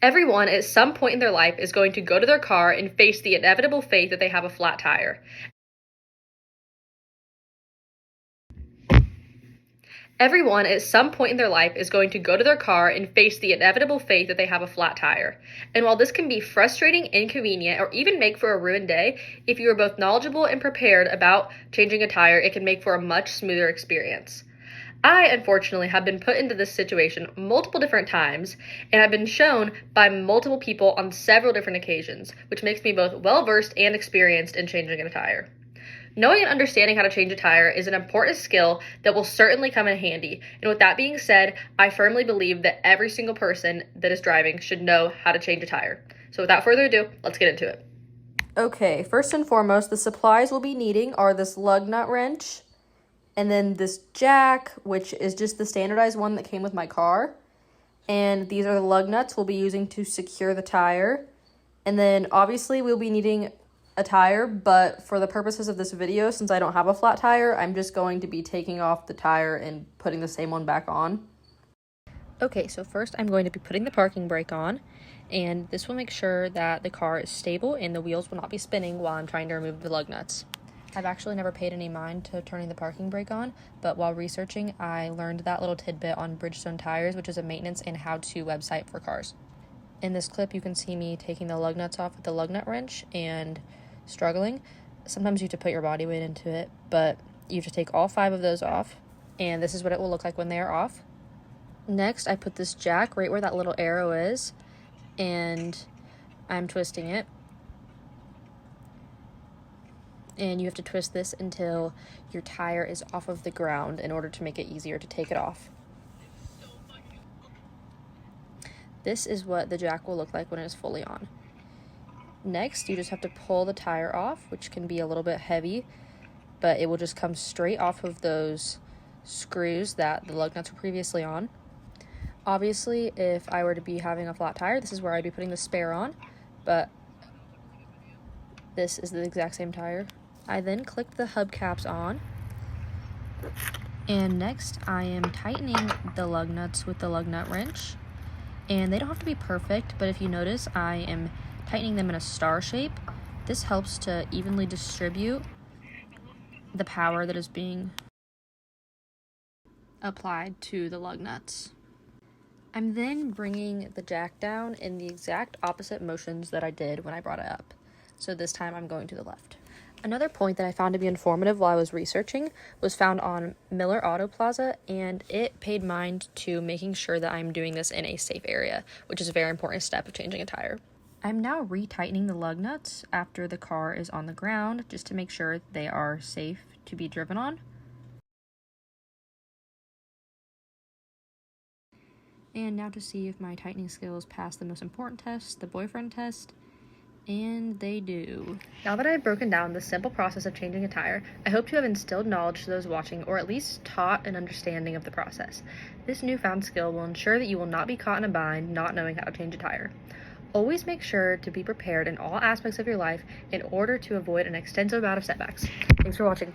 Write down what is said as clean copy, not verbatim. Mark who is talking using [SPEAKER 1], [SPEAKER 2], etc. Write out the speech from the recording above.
[SPEAKER 1] Everyone at some point in their life is going to go to their car and face the inevitable fate that they have a flat tire. Everyone at some point in their life is going to go to their car and face the inevitable fate that they have a flat tire. And while this can be frustrating, inconvenient, or even make for a ruined day, if you are both knowledgeable and prepared about changing a tire, it can make for a much smoother experience. I, unfortunately, have been put into this situation multiple different times, and I've been shown by multiple people on several different occasions, which makes me both well-versed and experienced in changing a tire. Knowing and understanding how to change a tire is an important skill that will certainly come in handy. And with that being said, I firmly believe that every single person that is driving should know how to change a tire. So without further ado, let's get into it. Okay, first and foremost, the supplies we'll be needing are this lug nut wrench, and then this jack, which is just the standardized one that came with my car. And these are the lug nuts we'll be using to secure the tire. And then obviously we'll be needing a tire, but for the purposes of this video, since I don't have a flat tire, I'm just going to be taking off the tire and putting the same one back on. Okay, so first I'm going to be putting the parking brake on, and this will make sure that the car is stable and the wheels will not be spinning while I'm trying to remove the lug nuts. I've actually never paid any mind to turning the parking brake on, but while researching, I learned that little tidbit on Bridgestone Tires, which is a maintenance and how-to website for cars. In this clip, you can see me taking the lug nuts off with the lug nut wrench and struggling. Sometimes you have to put your body weight into it, but you have to take all 5 of those off, and this is what it will look like when they are off. Next, I put this jack right where that little arrow is, and I'm twisting it. And you have to twist this until your tire is off of the ground in order to make it easier to take it off. This is what the jack will look like when it is fully on. Next, you just have to pull the tire off, which can be a little bit heavy, but it will just come straight off of those screws that the lug nuts were previously on. Obviously, if I were to be having a flat tire, this is where I'd be putting the spare on, but this is the exact same tire. I then clicked the hubcaps on, and next I am tightening the lug nuts with the lug nut wrench, and they don't have to be perfect, but if you notice, I am tightening them in a star shape. This helps to evenly distribute the power that is being applied to the lug nuts. I'm then bringing the jack down in the exact opposite motions that I did when I brought it up. So this time I'm going to the left. Another point that I found to be informative while I was researching was found on Miller Auto Plaza, and it paid mind to making sure that I'm doing this in a safe area, which is a very important step of changing a tire. I'm now retightening the lug nuts after the car is on the ground, just to make sure they are safe to be driven on. And now to see if my tightening skills pass the most important test, the boyfriend test, and they do. Now that I've broken down the simple process of changing a tire, I hope to have instilled knowledge to those watching, or at least taught an understanding of the process. This newfound skill will ensure that you will not be caught in a bind not knowing how to change a tire. Always make sure to be prepared in all aspects of your life in order to avoid an extensive amount of setbacks. Thanks for watching.